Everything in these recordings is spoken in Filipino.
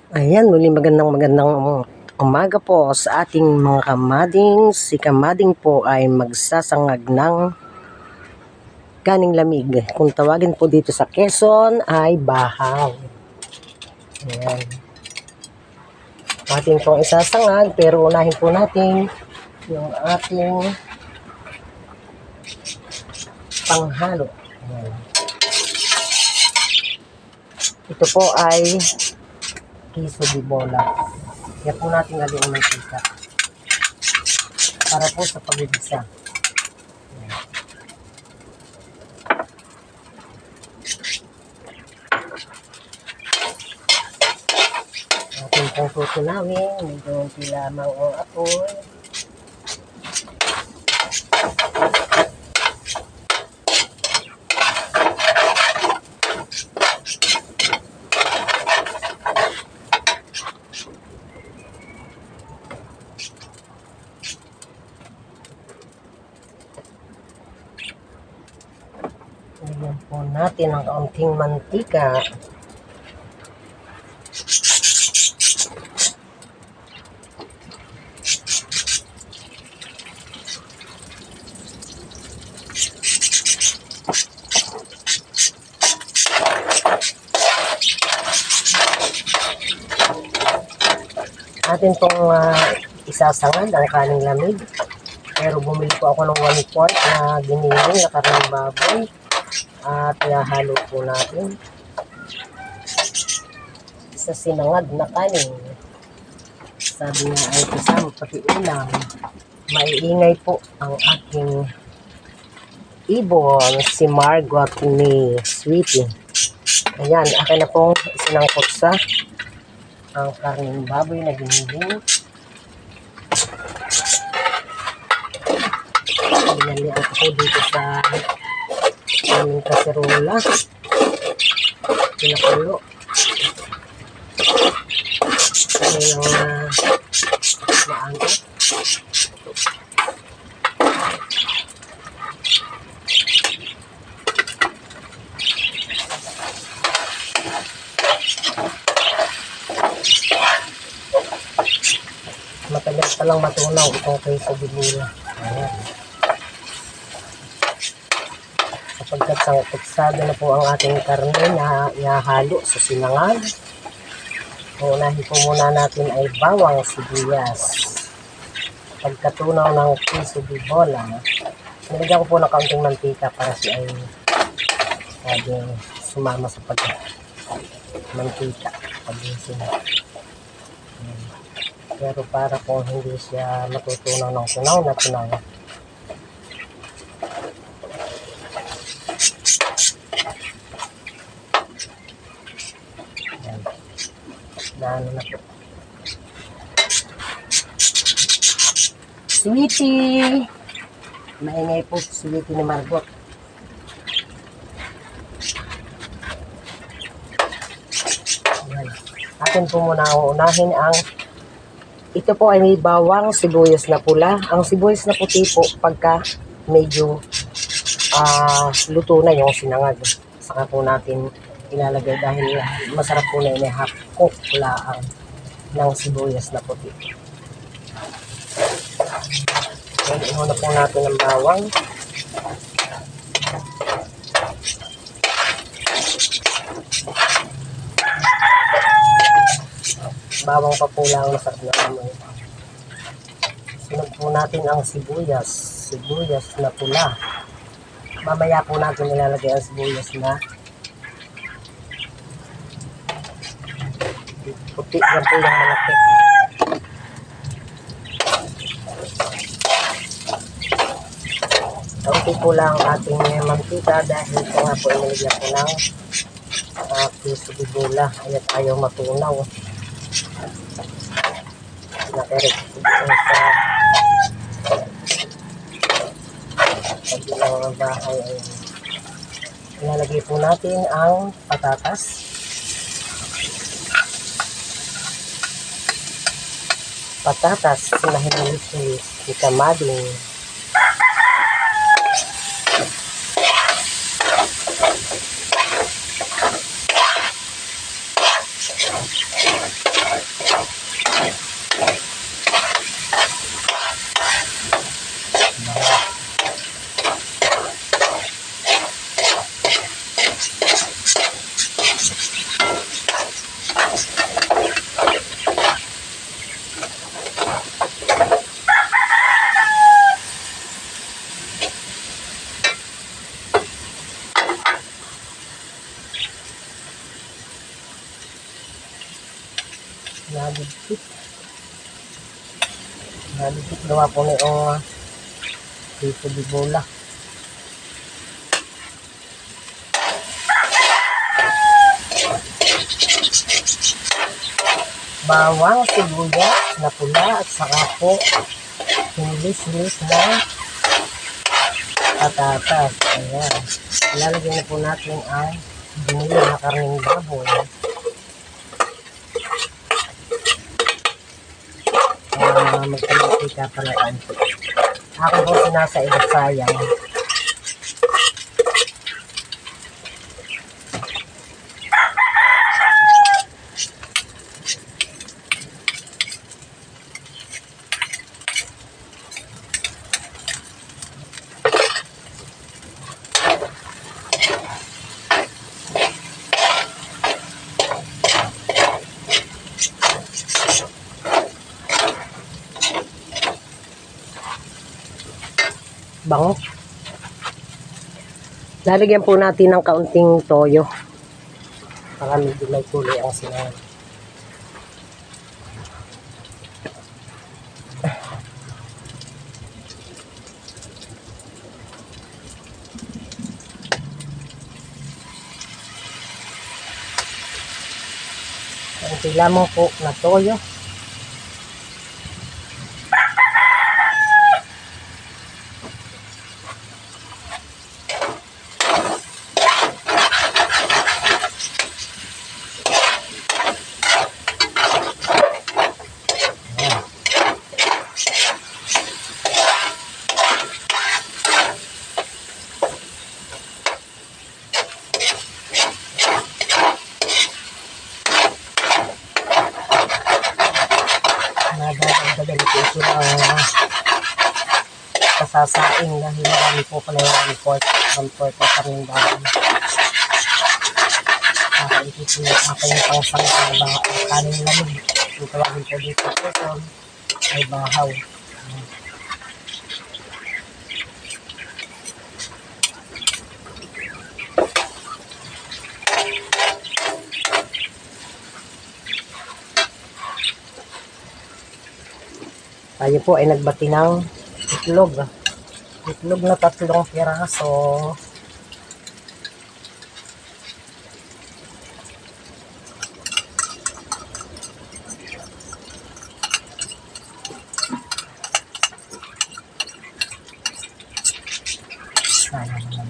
Ayan, muli magandang umaga po sa ating mga kamading. Si kamading po ay magsasangag ng kaning lamig. Kung tawagin po dito sa Quezon ay bahaw. Ayan. Atin pong isasangag pero unahin po natin yung ating panghalo. Ayan. Ito po ay queso de bola. Kaya po natin lagyan ng mantika para po sa pag-igisa. Atin pong tutunawin, medyo unti lamang ang apoy. Lagyan po natin ang kaunting mantika. Atin pong isasangad ang kaning lamig. Pero bumili po ako ng 1/4 na giniling na karneng baboy. At ihahalo po natin sa sinangag na kanin. Sabi nga ay kasama pati ulam. Maiingay po ang aking ibon, si Margot ni Sweetie. Ayan, akin na pong sinangkot sa ang karneng baboy na giniling. Pinalian ko dito sa aming kaserola. Pinakulo. Ano yung maangat. Matagal pa lang matunaw itong queso de bola. Ayan. Sapagkat sangkutsado na po ang ating karne na ihahalo sa sinangag. Unahin po muna natin ay bawang sibuyas. Pagkatunaw ng queso de bola, nilagyan ko po ng kaunting mantika para siya ay sumama sa mantika pag-isin. Pero para po hindi siya matutunaw ng tunaw na tunaw. Naano na po. Sweetie! Maingay po si Sweetie ni Margot. Ayan. Atin po muna unahin ang ito po ay may bawang, sibuyas na pula. Ang sibuyas na puti po pagka medyo luto na yung sinangag. Saka po natin ilalagay dahil masarap po na half cook laang ng sibuyas na puti. Then, ihuna po natin ang bawang. Bawang pa po lang, masarap na naman. Sunod po natin ang sibuyas. Sibuyas na pula. Mamaya po natin ilalagay ang sibuyas na puti. Yan po yung malaki. Kaunti po lang ang ating mantika dahil ito nga po inilagyan ko ng queso de bola. Ayaw tayo matunaw. Nakerek po sa kabilang ng bahay. Ilalagay po natin ang patatas. Patatas na hinilis ni kamading. Naligpit. Naligpit gawa po na yung dito di bola. Bawang, sibuyas na pula at saka po hilis-hilis na patatas. Ayan. Ilalagay na po natin ang binili na karning baboy. Magpapakita pala kanto. Ako po sinasaid at sayang. Bango. Lalagyan po natin ng kaunting toyo para medyo may kulay ang sinangag. Kaunti lamang po na toyo. Nadadagdagan po ito ng kasasaing dahil marami po pala yung pork na karning baboy. Para ito po yung aking pangsang ang kanin lamig. Yung tawagin po dito po ay bahaw. Tayo po ay nagbati ng itlog. Itlog na 3 piraso. Sana naman.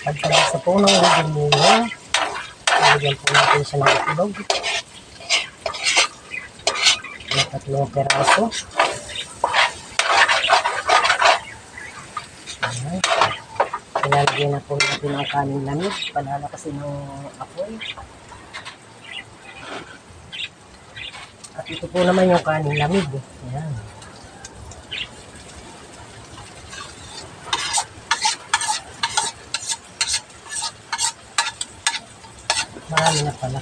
Pagkalasa po ng ligin-ligin, lagyan po natin siya ng itlog. May 3 peraso. Ayan. Ilalagyan na po natin ang kanin lamig. Palalakasin ng apoy. At ito po naman yung kanin lamig. Ayan. Marami na pala.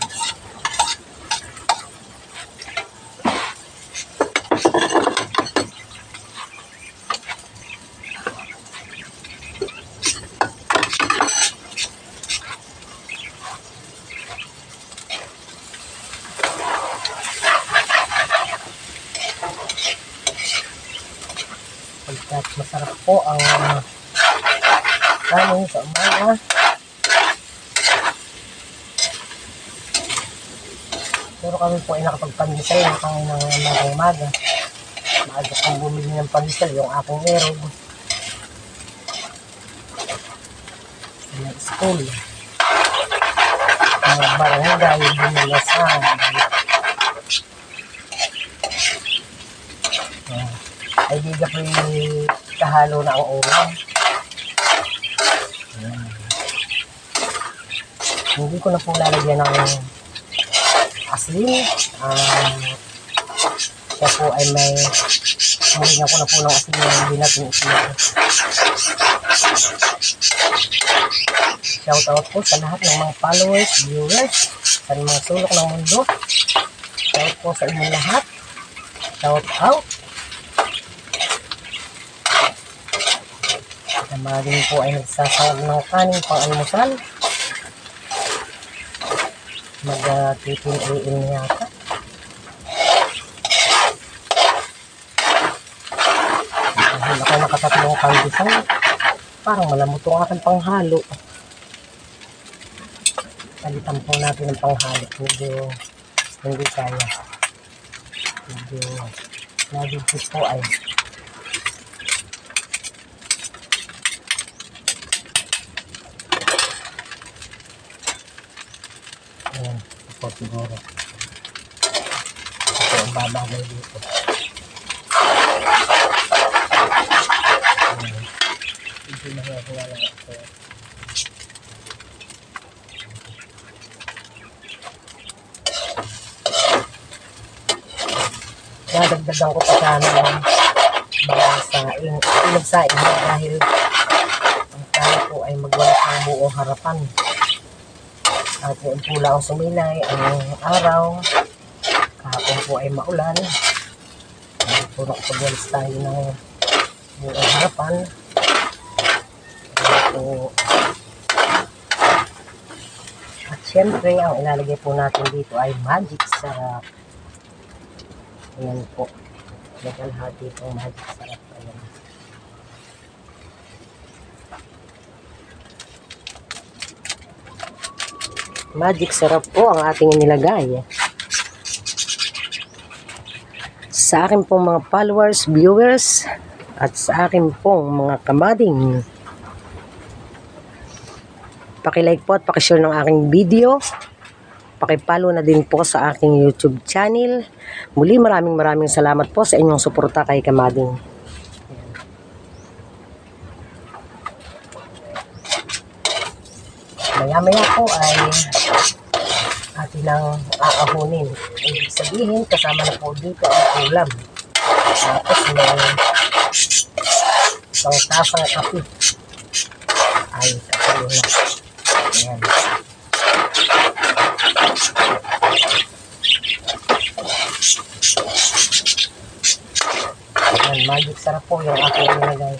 Pagkat masarap po ang kanin sa umaga. Pero kami po ay nakapagpandesal ng panginoong umaga. Maaga kong bumili ng pandesal yung aking erog. Sa school. barangay Binalasan. Ay di ka po kahalo na ang ulam. Hindi ko na po lalagyan ng asin. Siya po ay may nalagyan ko na po ng asin yung hindi natin isin. Shout out po sa lahat ng mga followers, viewers, sa mga sulok ng mundo. Shout po sa inyo lahat. Shout out. Tama rin po ay nagsasawag ng kanin pang almusal. Mag-15 AM yata. Dahil ako nakatatlong pandesal, parang malamot ang aking panghalo. Palitan po natin ang panghalo. Medyo hindi kaya. Medyo nabigit po ay. Ayan, ito siguro. Ito ang babagay dito. Ayan. Hindi nangyakuha lang ito. Nadagdagan ko pa sana ng mga saing. Nagsaing na dahil ang tayo po ay magwalas ng buong harapan. At yung pula ang sumilay, ang araw, kahapon po ay maulan. Puro pagwalis tayo ng buong harapan. At syempre, ang ilalagay po natin dito ay magic sarap. Ayan po. Nagalhati itong magic sarap. Ayan. Magic sarap po ang ating inilagay. Sa akin pong mga followers, viewers, at sa akin pong mga kamading. Paki-like po at paki-share ng aking video. Paki-follow na din po sa aking YouTube channel. Muli maraming salamat po sa inyong suporta kay Kamading. Maya-maya po ay atin ang aahunin. Ibig sabihin, kasama na po dito ang ulam. Tapos may isang tasang kape. Ay, kapalo na. Ayan. Ayan, magic sarap po yung aking nilagay.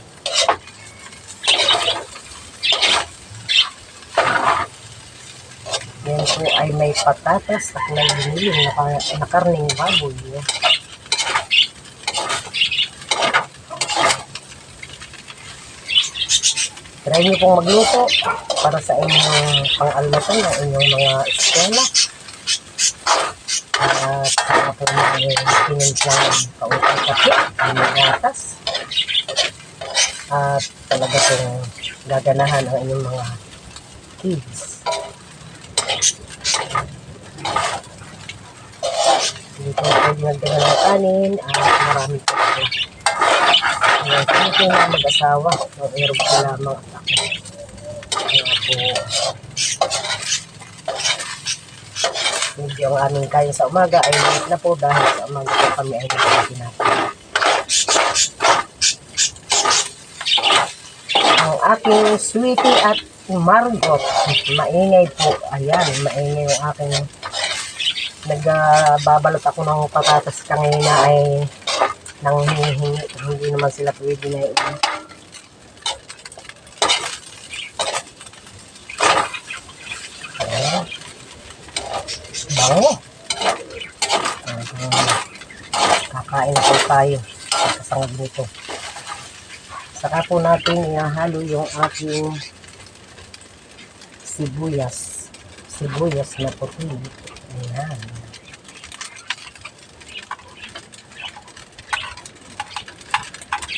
Yan po ay may patatas at may biniling na karning baboy. Try niyo pong magluto para sa inyong pang-almusal ng inyong mga eskwela. At saka po may pinintlang kautang kape, may gatas. At talaga pong gaganahan ang inyong mga kids. Dito na po dinagdagan ng kanin at marami po ito. Ayan, ito na mag-asawa. Ang erog ko lamang at ako. Kaya po, medyo ang aming kain sa umaga ay late na po dahil sa umaga po kami ay nagpapin natin. Ang aking sweetie at Margot, maingay po. Ayan, maingay yung aking nagbabalot ako ng patatas kanina ay nang hinihingi. Hindi naman sila pwede na yun. Ayan. Bango. Kakain po tayo. Kasangag nito. Saka po natin ihahalo yung aking sibuyas. Sibuyas na puti. Ayan.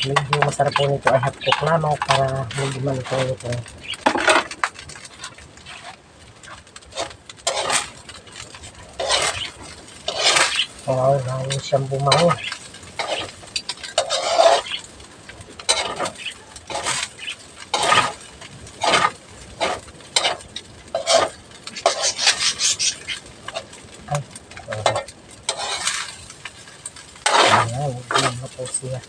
Medyo masarap po nito ay hot cook lamang para medyo malutong ito. Wow, lalo siyang bumango. Ay, ayan, bumango po siya.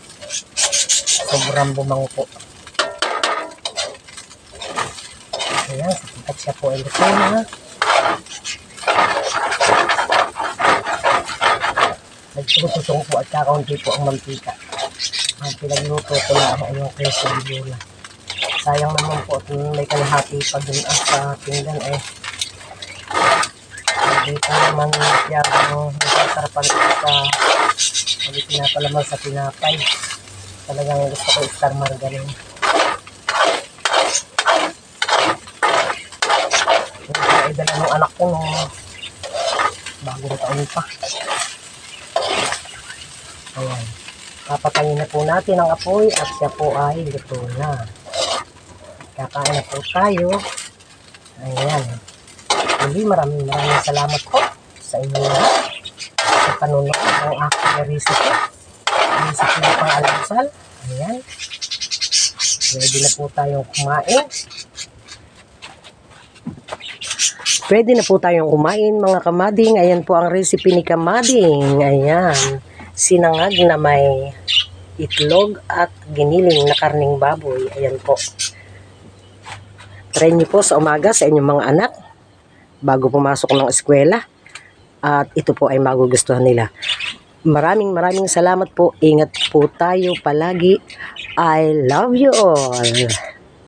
Sobrang bumango po. Ayan, sakitat siya po ay luto na. Nagtututong po at kakaunti po ang mantika. Ang pinagluto ko na ay yung queso de bola. Sayang naman po at may kalahati pa dun sa pinggan eh. Hindi pa naman yung nasasarapan ko sa hindi pinapalaman sa tinapay. Talagang gusto ko star margarine. Yung dala ng anak ko nung bagong taon pa. Ayan. Papatayin na po natin ang apoy at siya po ay luto na. Kakain na po tayo. Ayan. Muli maraming salamat po sa inyo lahat sa panunood ng aking recipe. Recipe na pang almusal. Ayan. Ready na po tayong kumain. Pwede na po tayong kumain mga kamading. Ayan po ang recipe ni Kamading. Ayan. Sinangag na may itlog at giniling na karning baboy. Ayan po. Try niyo po sa umaga sa inyong mga anak bago pumasok ng eskwela. At ito po ay magugustuhan nila. Maraming salamat po. Ingat po tayo palagi. I love you all.